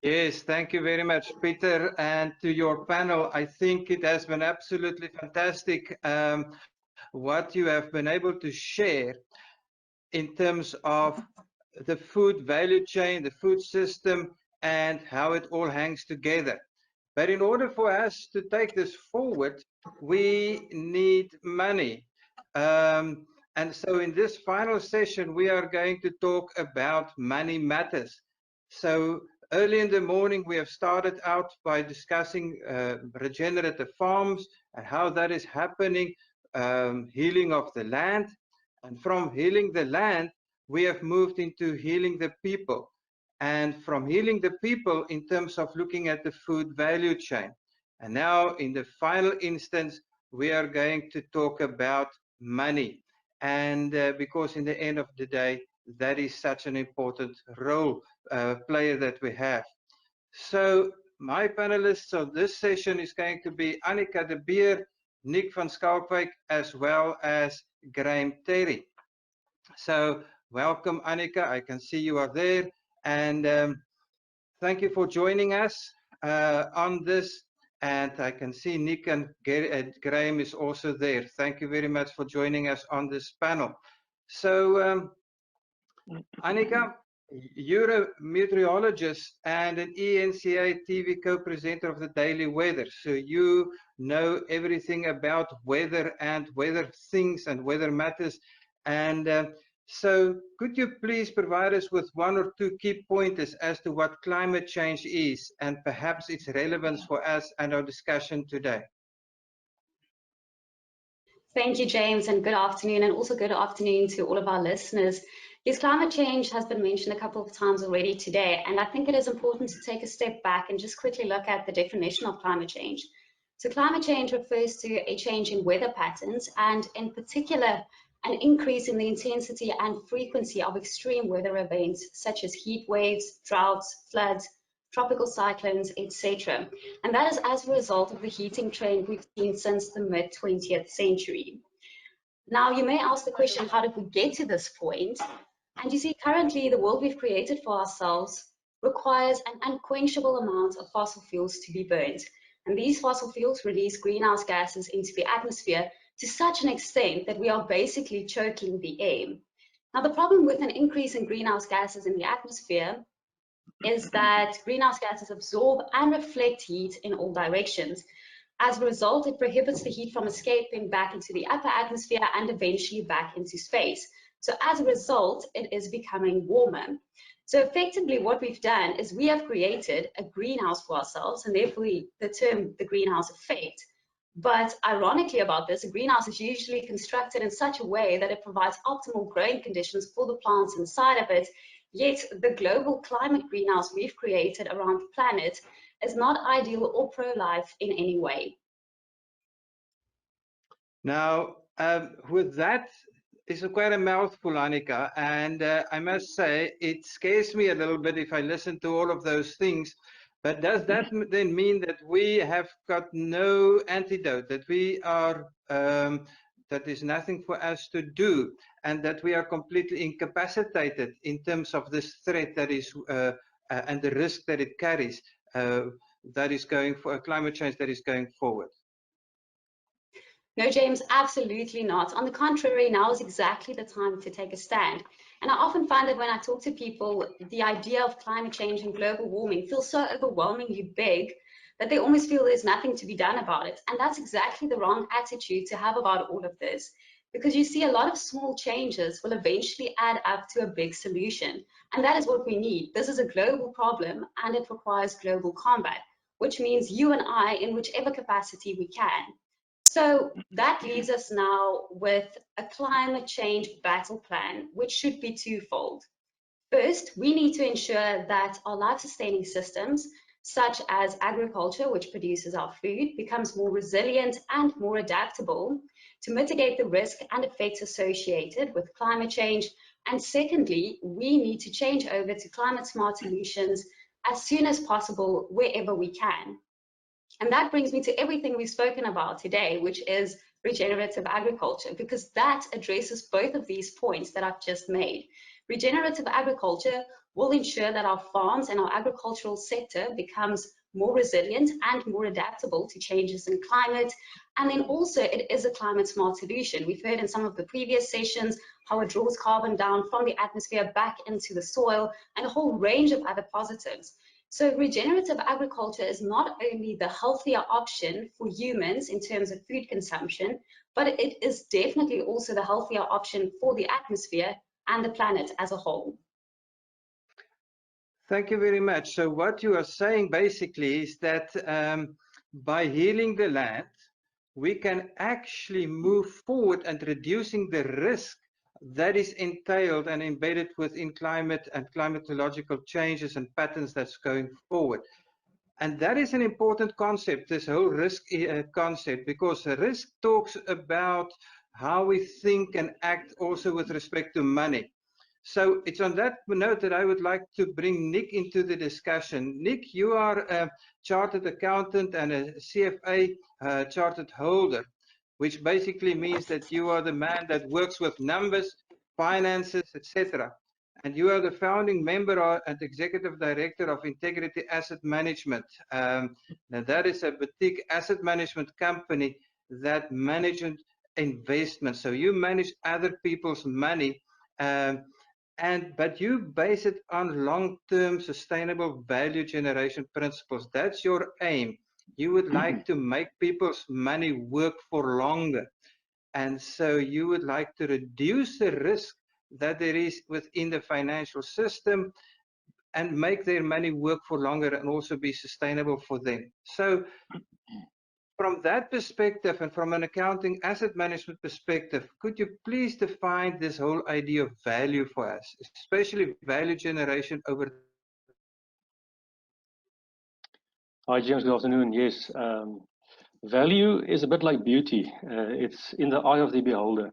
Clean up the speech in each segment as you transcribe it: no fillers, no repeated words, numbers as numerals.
Yes, thank you very much, Peter. And to your panel, I think it has been absolutely fantastic what you have been able to share in terms of the food value chain, the food system, and how it all hangs together. But in order for us to take this forward, we need money. And so in this final session, we are going to talk about money matters. So early in the morning, we have started out by discussing regenerative farms and how that is happening, healing of the land. And from healing the land, we have moved into healing the people. And from healing the people in terms of looking at the food value chain. And now in the final instance, we are going to talk about money. And because in the end of the day, that is such an important role player that we have. So my panelists of this session is going to be Annika de Beer, Nick van Schalkwyk, as well as Graham Terry. So welcome, Annika. I can see you are there. And thank you for joining us on this. And I can see Nick and Graham is also there. Thank you very much for joining us on this panel. So, Annika, you're a meteorologist and an ENCA TV co-presenter of the Daily Weather. So you know everything about weather and weather things and weather matters. And so could you please provide us with one or two key pointers as to what climate change is and perhaps its relevance for us and our discussion today? Thank you, James, and good afternoon, and also good afternoon to all of our listeners. Yes, climate change has been mentioned a couple of times already today, and I think it is important to take a step back and just quickly look at the definition of climate change. So climate change refers to a change in weather patterns, and in particular, an increase in the intensity and frequency of extreme weather events such as heat waves, droughts, floods, tropical cyclones, etc. And that is as a result of the heating trend we've seen since the mid-20th century. Now, you may ask the question, how did we get to this point? And you see, currently, the world we've created for ourselves requires an unquenchable amount of fossil fuels to be burned. And these fossil fuels release greenhouse gases into the atmosphere to such an extent that we are basically choking the air. Now, the problem with an increase in greenhouse gases in the atmosphere is that greenhouse gases absorb and reflect heat in all directions. As a result, it prohibits the heat from escaping back into the upper atmosphere and eventually back into space. So as a result, it is becoming warmer. So effectively what we've done is we have created a greenhouse for ourselves, and therefore the term the greenhouse effect. But ironically about this, a greenhouse is usually constructed in such a way that it provides optimal growing conditions for the plants inside of it. Yet the global climate greenhouse we've created around the planet is not ideal or pro-life in any way. Now, with that, it's quite a mouthful, Annika, and I must say it scares me a little bit if I listen to all of those things. But does that then mean that we have got no antidote, that we are that there's nothing for us to do, and that we are completely incapacitated in terms of this threat that is and the risk that it carries, that is going for climate change that is going forward? No, James, absolutely not. On the contrary, now is exactly the time to take a stand. And I often find that when I talk to people, the idea of climate change and global warming feels so overwhelmingly big that they almost feel there's nothing to be done about it. And that's exactly the wrong attitude to have about all of this, because you see a lot of small changes will eventually add up to a big solution. And that is what we need. This is a global problem and it requires global combat, which means you and I, in whichever capacity we can. So that leaves us now with a climate change battle plan, which should be twofold. First, we need to ensure that our life-sustaining systems, such as agriculture, which produces our food, becomes more resilient and more adaptable to mitigate the risk and effects associated with climate change. And secondly, we need to change over to climate-smart solutions as soon as possible, wherever we can. And that brings me to everything we've spoken about today, which is regenerative agriculture, because that addresses both of these points that I've just made. Regenerative agriculture will ensure that our farms and our agricultural sector becomes more resilient and more adaptable to changes in climate. And then also it is a climate smart solution. We've heard in some of the previous sessions how it draws carbon down from the atmosphere back into the soil and a whole range of other positives. So regenerative agriculture is not only the healthier option for humans in terms of food consumption, but it is definitely also the healthier option for the atmosphere and the planet as a whole. Thank you very much. So what you are saying basically is that by healing the land, we can actually move forward and reducing the risk that is entailed and embedded within climate and climatological changes and patterns that's going forward. And that is an important concept, this whole risk concept, because risk talks about how we think and act also with respect to money. So it's on that note that I would like to bring Nick into the discussion. Nick, you are a chartered accountant and a CFA chartered holder, which basically means that you are the man that works with numbers, finances, etc. And you are the founding member and executive director of Integrity Asset Management. Now that is a boutique asset management company that manages investments. So you manage other people's money. But you base it on long-term sustainable value generation principles. That's your aim. You would like to make people's money work for longer. And so you would like to reduce the risk that there is within the financial system and make their money work for longer and also be sustainable for them. So from that perspective and from an accounting asset management perspective, could you please define this whole idea of value for us, especially value generation over? Hi, James. Good afternoon. Yes, value is a bit like beauty. It's in the eye of the beholder.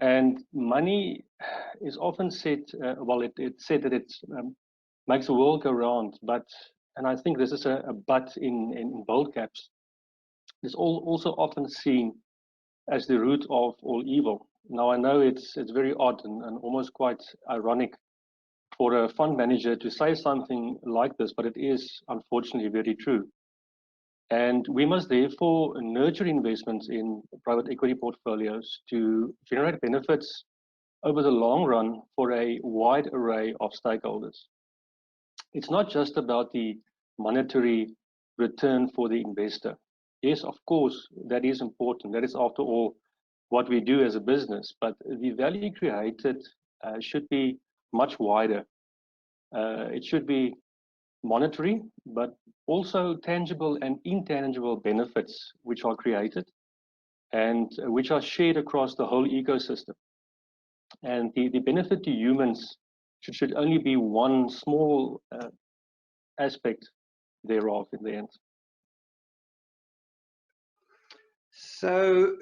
And money is often said, it's said that it makes the world go round, and I think this is a but in bold caps. It's also often seen as the root of all evil. Now, I know it's very odd and almost quite ironic for a fund manager to say something like this, but it is unfortunately very true. And we must therefore nurture investments in private equity portfolios to generate benefits over the long run for a wide array of stakeholders. It's not just about the monetary return for the investor. Yes, of course, that is important. That is, after all, what we do as a business. But the value created should be much wider. It should be monetary, but also tangible and intangible benefits which are created and which are shared across the whole ecosystem. And the benefit to humans should only be one small aspect thereof in the end. So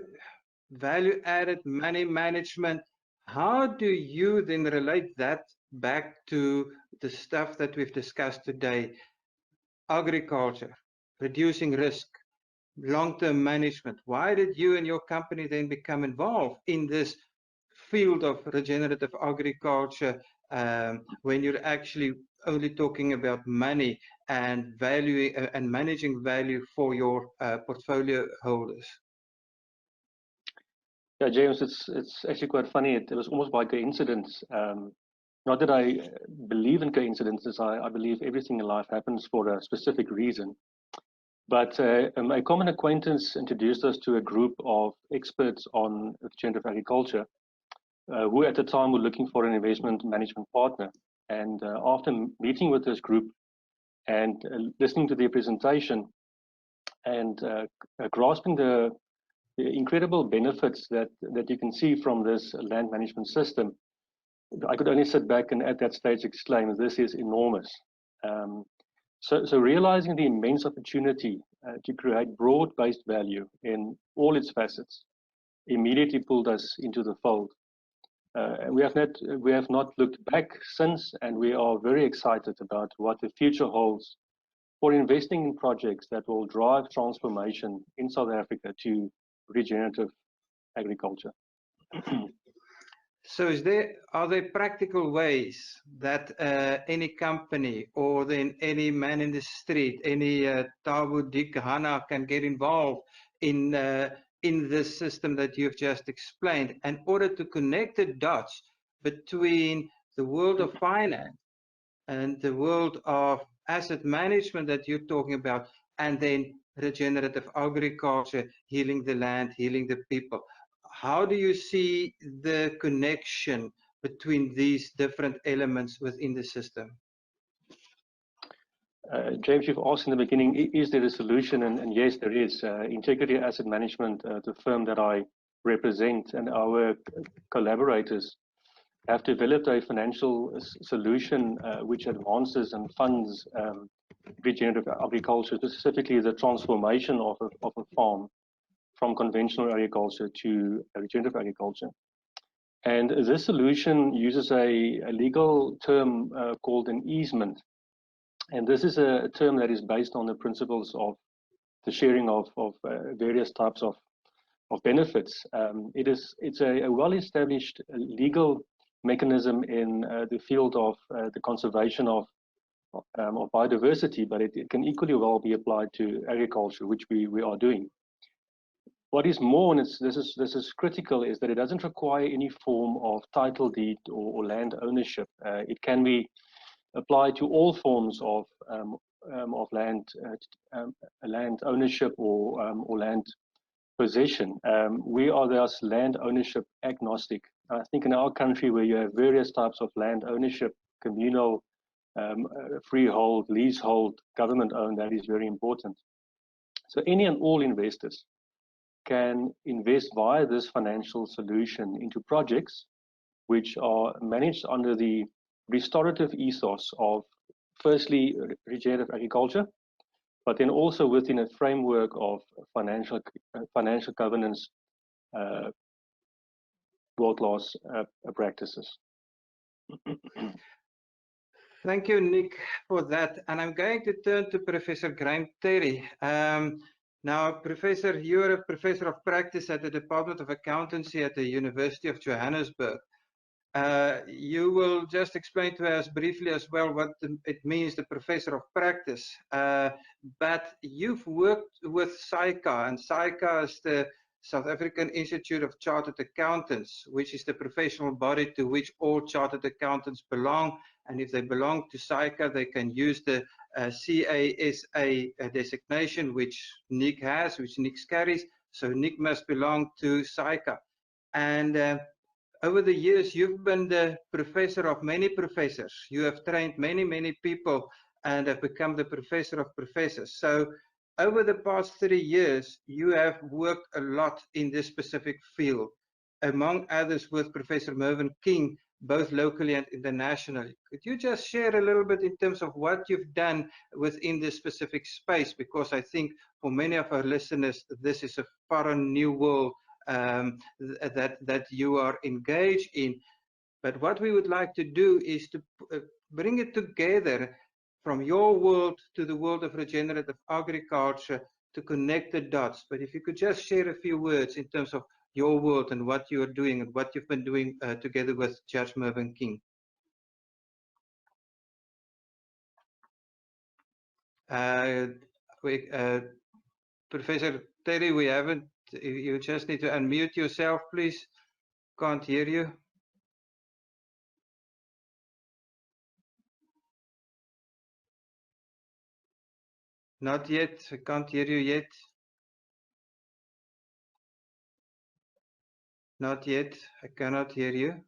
value added money management, how do you then relate that back to the stuff that we've discussed today? Agriculture, reducing risk, long-term management. Why did you and your company then become involved in this field of regenerative agriculture when you're actually only talking about money and value and managing value for your portfolio holders? Yeah, James, it's actually quite funny. It was almost by coincidence. Not that I believe in coincidences. I believe everything in life happens for a specific reason. But a common acquaintance introduced us to a group of experts on regenerative agriculture who at the time were looking for an investment management partner. And after meeting with this group and listening to their presentation and grasping the incredible benefits that you can see from this land management system, I could only sit back and at that stage exclaim, this is enormous. So realizing the immense opportunity to create broad-based value in all its facets immediately pulled us into the fold. We have not looked back since, and we are very excited about what the future holds for investing in projects that will drive transformation in South Africa to regenerative agriculture. So are there practical ways that any company or then any man in the street, any Tabu Dik Hana can get involved in this system that you've just explained in order to connect the dots between the world of finance and the world of asset management that you're talking about, and then regenerative agriculture, healing the land, healing the people? How do you see the connection between these different elements within the system? James, you've asked in the beginning, is there a solution? And yes, there is. Integrity Asset Management, the firm that I represent, and our collaborators have developed a financial solution which advances and funds regenerative agriculture, specifically the transformation of a farm from conventional agriculture to regenerative agriculture. And this solution uses a legal term called an easement. And this is a term that is based on the principles of the sharing of various types of benefits. It's a well-established legal mechanism in the field of the conservation of biodiversity, but it can equally well be applied to agriculture, which we are doing. What is more, and this is critical, is that it doesn't require any form of title deed or land ownership. It can be applied to all forms of land ownership or land possession. We are thus land ownership agnostic. I think in our country, where you have various types of land ownership, communal, freehold, leasehold, government owned, that is very important. So any and all investors can invest via this financial solution into projects which are managed under the restorative ethos of, firstly, regenerative agriculture, but then also within a framework of financial governance, world-class practices. Thank you, Nick, for that. And I'm going to turn to Professor Graham Terry. Now, Professor, you're a professor of practice at the Department of Accountancy at the University of Johannesburg. You will just explain to us briefly as well what it means, the professor of practice. But you've worked with SAICA, and SAICA is the South African Institute of Chartered Accountants, which is the professional body to which all chartered accountants belong. And if they belong to SAICA, they can use the CASA designation, which Nick has, which Nick carries. So Nick must belong to SAICA. And over the years, you've been the professor of many professors. You have trained many, many people and have become the professor of professors. So over the past 3 years, you have worked a lot in this specific field, among others with Professor Mervyn King, both locally and internationally. Could you just share a little bit in terms of what you've done within this specific space? Because I think for many of our listeners, this is a foreign new world that you are engaged in. But what we would like to do is to bring it together from your world to the world of regenerative agriculture to connect the dots. But if you could just share a few words in terms of your world and what you're doing and what you've been doing together with Judge Mervyn King. Professor Terry, we haven't, you just need to unmute yourself, please. Can't hear you. Not yet. I can't hear you yet. Not yet. I cannot hear you.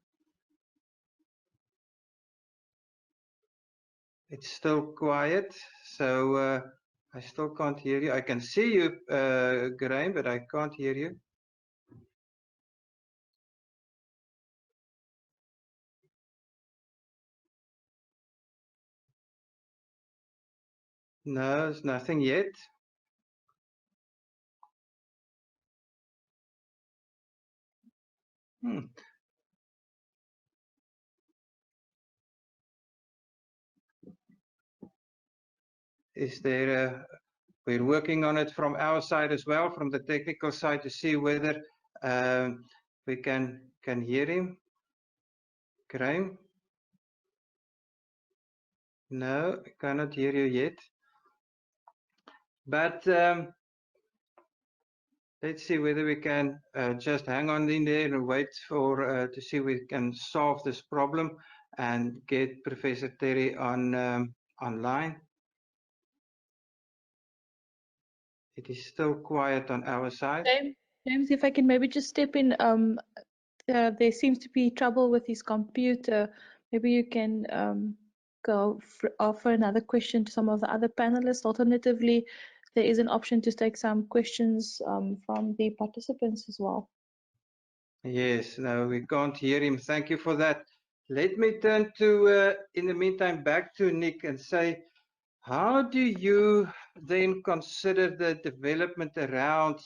It's still quiet, so I still can't hear you. I can see you, Graham, but I can't hear you. No, there's nothing yet. Is there we're working on it from our side as well, from the technical side, to see whether we can hear him. Graham? No, I cannot hear you yet. But let's see whether we can just hang on in there and wait for to see if we can solve this problem and get Professor Terry on online. It is still quiet on our side. James, if I can maybe just step in, there seems to be trouble with his computer. Maybe you can offer another question to some of the other panelists. Alternatively, there is an option to take some questions from the participants as well. Yes, no, we can't hear him. Thank you for that. Let me turn to, in the meantime, back to Nick and say, how do you then consider the development around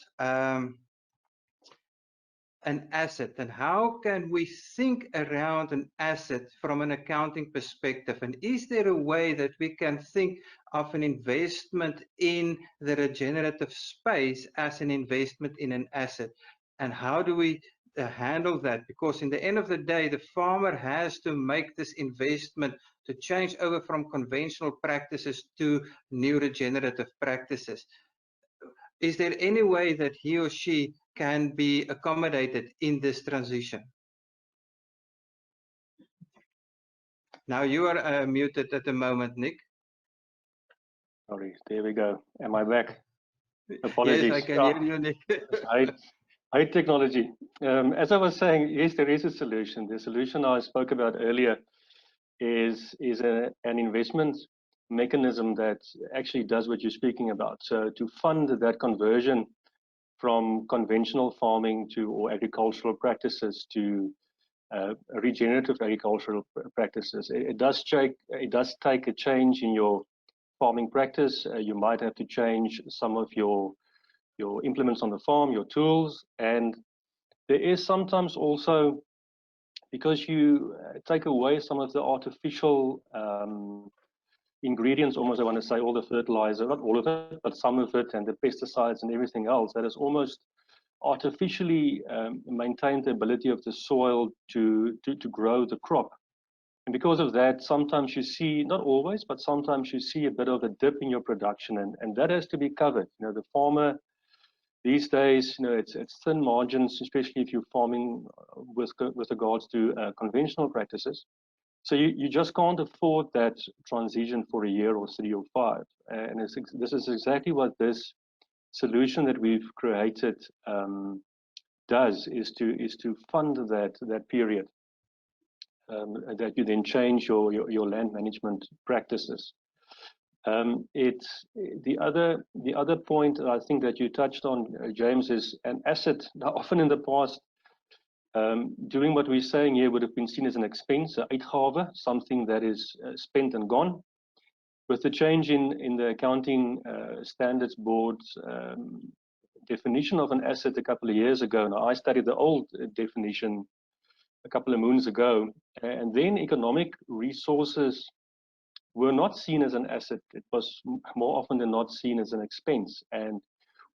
an asset, and how can we think around an asset from an accounting perspective? And is there a way that we can think of an investment in the regenerative space as an investment in an asset? And how do we handle that? Because in the end of the day, the farmer has to make this investment to change over from conventional practices to new regenerative practices. Is there any way that he or she can be accommodated in this transition? Now you are muted at the moment, Nick. Sorry, there we go. Am I back? Apologies. Yes, I can hear you, Nick. I hate technology. As I was saying, yes, there is a solution. The solution I spoke about earlier is an investment mechanism that actually does what you're speaking about. So to fund that conversion from conventional farming to or agricultural practices to regenerative agricultural practices, it does take a change in your farming practice. You might have to change some of your implements on the farm, your tools, and there is sometimes also, because you take away some of the artificial ingredients, almost I want to say all the fertilizer, not all of it, but some of it, and the pesticides and everything else, that is almost artificially maintain the ability of the soil to grow the crop. And because of that, sometimes you see, not always, but sometimes you see a bit of a dip in your production, and that has to be covered. You know, the farmer these days, you know, it's thin margins, especially if you're farming with regards to conventional practices. So you just can't afford that transition for a year or 3 or 5. And this is exactly what this solution that we've created does, is to fund that period, that you then change your land management practices. It's the other point I think that you touched on, James, is an asset. Now, often in the past, doing what we're saying here would have been seen as an expense, uitgawe, something that is spent and gone. With the change in the accounting standards board's definition of an asset a couple of years ago, now I studied the old definition a couple of moons ago, and then economic resources were not seen as an asset. It was more often than not seen as an expense. And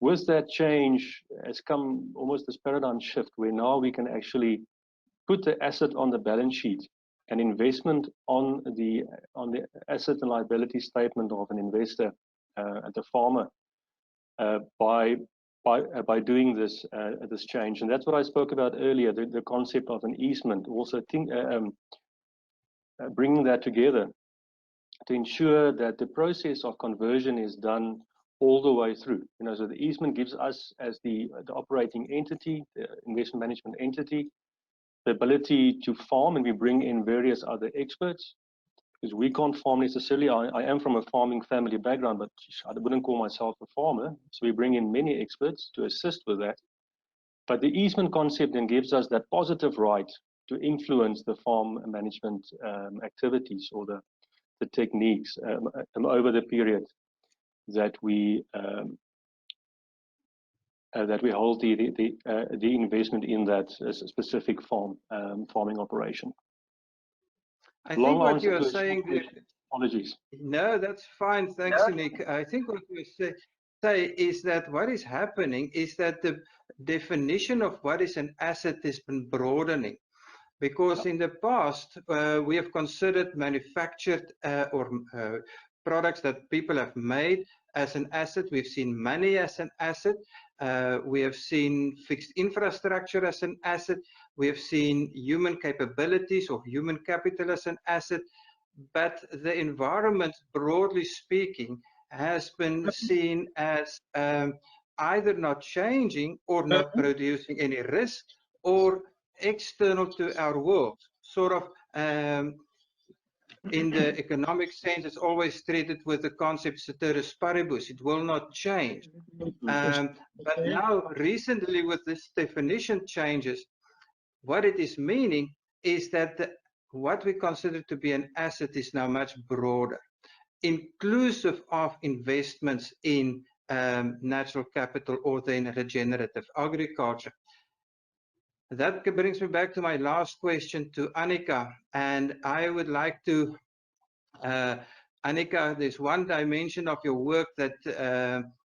with that change has come almost this paradigm shift where now we can actually put the asset on the balance sheet, an investment on the asset and liability statement of an investor, the farmer, by doing this change. And that's what I spoke about earlier, the concept of an easement. Also, bringing that together to ensure that the process of conversion is done all the way through. You know, so the easement gives us, as the operating entity, the investment management entity, the ability to farm, and we bring in various other experts, because we can't farm necessarily. I am from a farming family background, but I wouldn't call myself a farmer. So we bring in many experts to assist with that. But the easement concept then gives us that positive right to influence the farm management activities or the techniques over the period that we hold the investment in that specific farming operation. I think what you are saying there, apologies. No, that's fine. Thanks, Nick. I think what you say is that what is happening is that the definition of what is an asset has been broadening, because in the past we have considered manufactured or products that people have made as an asset. We've seen money as an asset. We have seen fixed infrastructure as an asset. We have seen human capabilities or human capital as an asset. But the environment, broadly speaking, has been seen as either not changing or not producing any risk, or external to our world. Sort of in the economic sense, it's always treated with the concept ceteris paribus. It will not change. But now, recently, with this definition changes, what it is meaning is that what we consider to be an asset is now much broader, inclusive of investments in natural capital or then regenerative agriculture. That brings me back to my last question to Annika, and I would like to, Annika, there's one dimension of your work that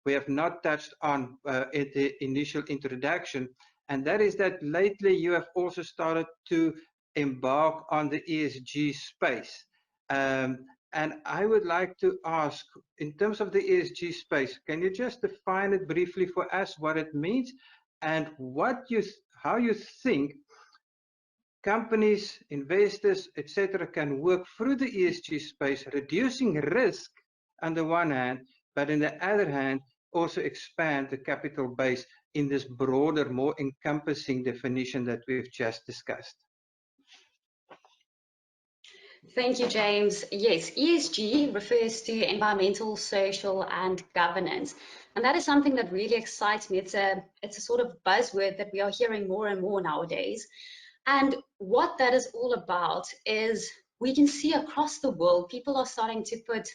we have not touched on at the initial introduction, and that is that lately you have also started to embark on the ESG space. And I would like to ask, in terms of the ESG space, can you just define it briefly for us, what it means, and how you think companies, investors, etc., can work through the ESG space, reducing risk on the one hand, but on the other hand, also expand the capital base in this broader, more encompassing definition that we've just discussed. Thank you, James. Yes, ESG refers to environmental, social, and governance. And that is something that really excites me. It's a sort of buzzword that we are hearing more and more nowadays. And what that is all about is we can see across the world, people are starting to put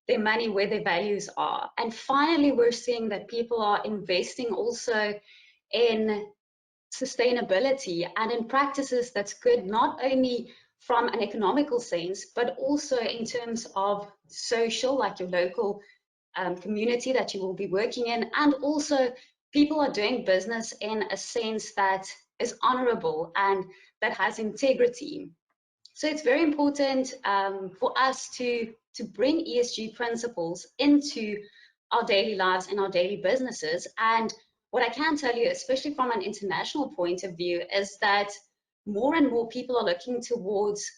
their money where their values are. And finally, we're seeing that people are investing also in sustainability and in practices that's good, not only from an economical sense, but also in terms of social, like your local community that you will be working in. And also people are doing business in a sense that is honorable and that has integrity. So it's very important for us to bring ESG principles into our daily lives and our daily businesses. And what I can tell you, especially from an international point of view, is that more and more people are looking towards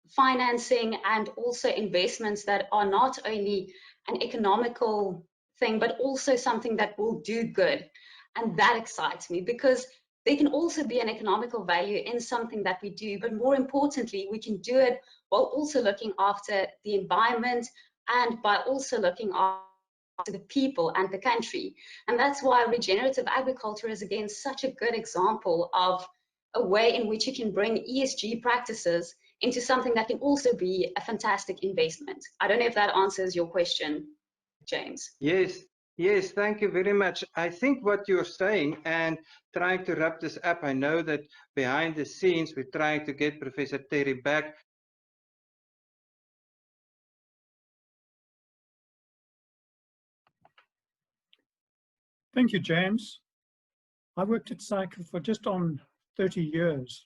financing and also investments that are not only an economical thing, but also something that will do good. And that excites me, because there can also be an economical value in something that we do, but more importantly, we can do it while also looking after the environment and by also looking after the people and the country. And that's why regenerative agriculture is, again, such a good example of a way in which you can bring ESG practices into something that can also be a fantastic investment. I don't know if that answers your question, James. Yes, thank you very much. I think what you're saying, and trying to wrap this up, I know that behind the scenes we're trying to get Professor Terry back. Thank you, James. I worked at SAICA for just on 30 years.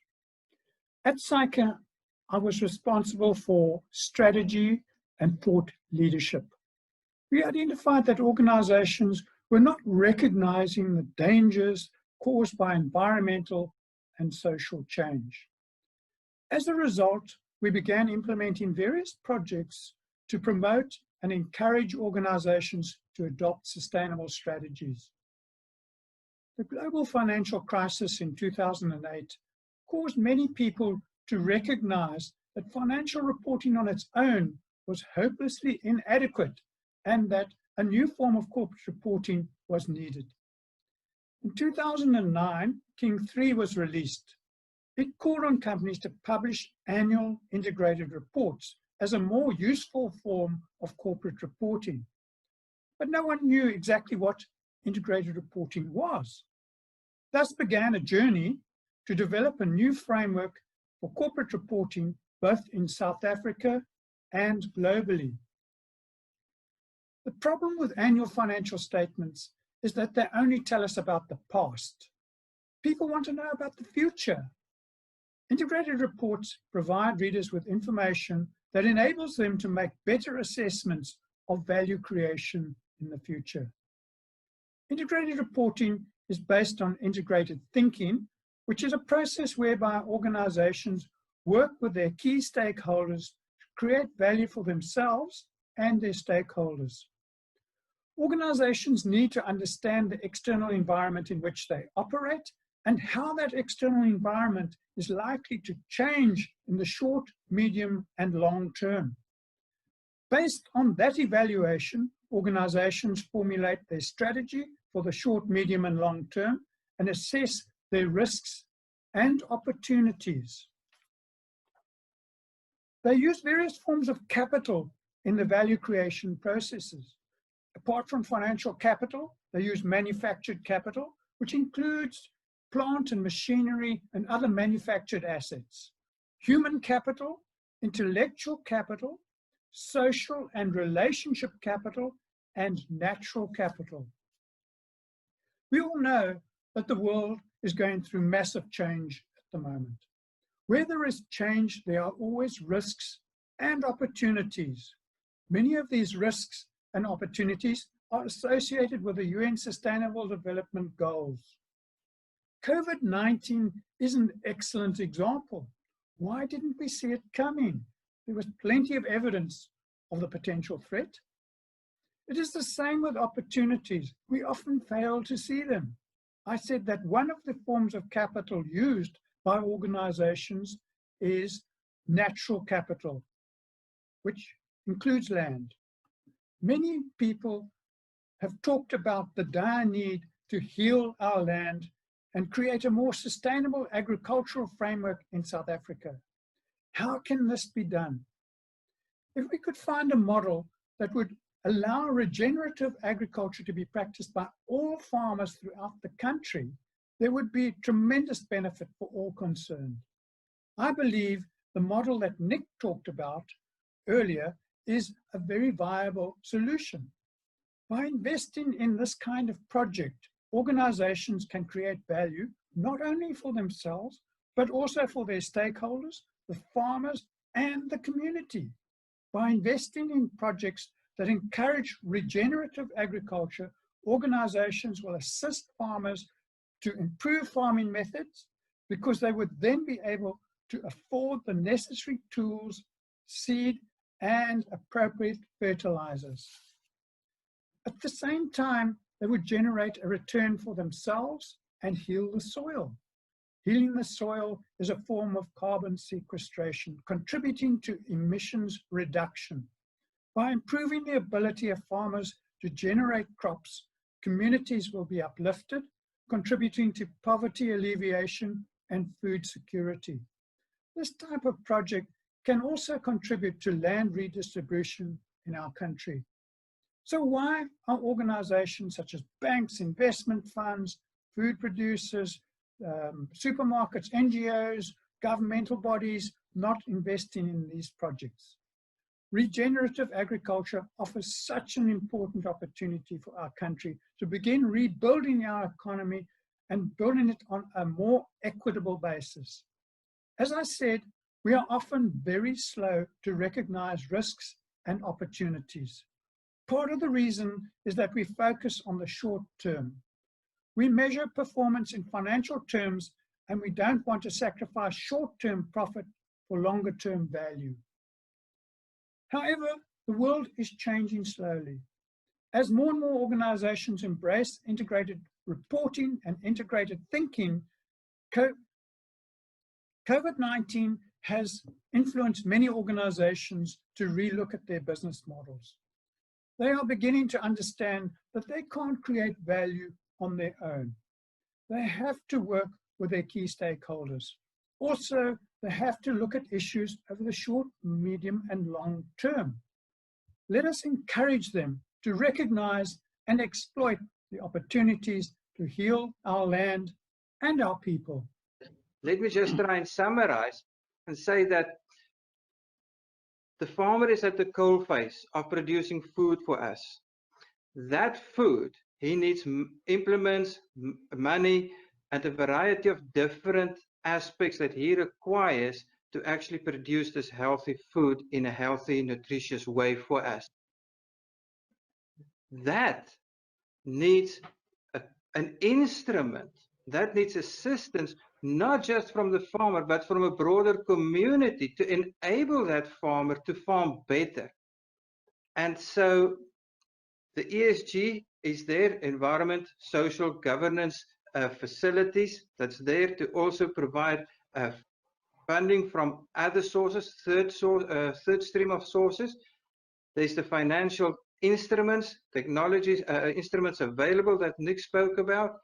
At SAICA, I was responsible for strategy and thought leadership. We identified that organizations were not recognizing the dangers caused by environmental and social change. As a result, we began implementing various projects to promote and encourage organizations to adopt sustainable strategies. The global financial crisis in 2008 caused many people to recognize that financial reporting on its own was hopelessly inadequate and that a new form of corporate reporting was needed. In 2009, King 3 was released. It called on companies to publish annual integrated reports as a more useful form of corporate reporting. But no one knew exactly what integrated reporting was. Thus began a journey to develop a new framework for corporate reporting, both in South Africa and globally. The problem with annual financial statements is that they only tell us about the past. People want to know about the future. Integrated reports provide readers with information that enables them to make better assessments of value creation in the future. Integrated reporting is based on integrated thinking, which is a process whereby organizations work with their key stakeholders to create value for themselves and their stakeholders. Organizations need to understand the external environment in which they operate and how that external environment is likely to change in the short, medium, and long term. Based on that evaluation, organizations formulate their strategy for the short, medium, and long term and assess their risks and opportunities. They use various forms of capital in the value creation processes. Apart from financial capital, they use manufactured capital, which includes plant and machinery and other manufactured assets, human capital, intellectual capital, social and relationship capital, and natural capital. We all know that the world is going through massive change at the moment. Where there is change, there are always risks and opportunities. Many of these risks and opportunities are associated with the UN Sustainable Development Goals. COVID-19 is an excellent example. Why didn't we see it coming? There was plenty of evidence of the potential threat. It is the same with opportunities. We often fail to see them. I said that one of the forms of capital used by organizations is natural capital, which includes land. Many people have talked about the dire need to heal our land and create a more sustainable agricultural framework in South Africa. How can this be done? If we could find a model that would allow regenerative agriculture to be practiced by all farmers throughout the country, there would be tremendous benefit for all concerned. I believe the model that Nick talked about earlier is a very viable solution. By investing in this kind of project, organizations can create value not only for themselves, but also for their stakeholders, the farmers, and the community. By investing in projects that encourage regenerative agriculture, organizations will assist farmers to improve farming methods because they would then be able to afford the necessary tools, seed, and appropriate fertilizers. At the same time, they would generate a return for themselves and heal the soil. Healing the soil is a form of carbon sequestration, contributing to emissions reduction. By improving the ability of farmers to generate crops, communities will be uplifted, contributing to poverty alleviation and food security. This type of project can also contribute to land redistribution in our country. So why are organizations such as banks, investment funds, food producers, supermarkets, NGOs, governmental bodies not investing in these projects? Regenerative agriculture offers such an important opportunity for our country to begin rebuilding our economy and building it on a more equitable basis. As I said, we are often very slow to recognize risks and opportunities. Part of the reason is that we focus on the short term. We measure performance in financial terms, and we don't want to sacrifice short-term profit for longer-term value. However, the world is changing slowly. As more and more organizations embrace integrated reporting and integrated thinking, COVID-19 has influenced many organizations to relook at their business models. They are beginning to understand that they can't create value on their own. They have to work with their key stakeholders. Also, they have to look at issues over the short, medium, and long term. Let us encourage them to recognize and exploit the opportunities to heal our land and our people. Let me just try and summarize and say that the farmer is at the coalface of producing food for us. That food, he needs implements, money, and a variety of different aspects that he requires to actually produce this healthy food in a healthy, nutritious way for us. That needs an instrument, that needs assistance, not just from the farmer, but from a broader community to enable that farmer to farm better. And so the ESG is there, environment, social governance facilities, that's there to also provide funding from other sources, third stream of sources. There's the financial instruments, technologies, instruments available that Nick spoke about.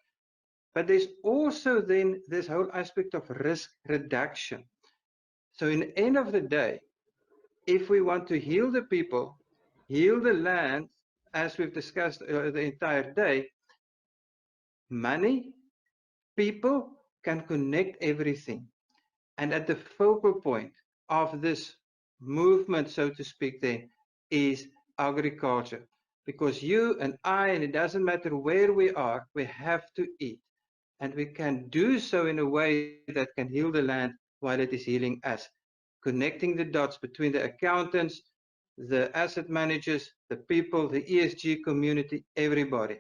But there's also then this whole aspect of risk reduction. So in the end of the day, if we want to heal the people, heal the land, as we've discussed the entire day, money, people can connect everything. And at the focal point of this movement, so to speak, then is agriculture. Because you and I, and it doesn't matter where we are, we have to eat. And we can do so in a way that can heal the land while it is healing us. Connecting the dots between the accountants, the asset managers, the people, the ESG community, everybody.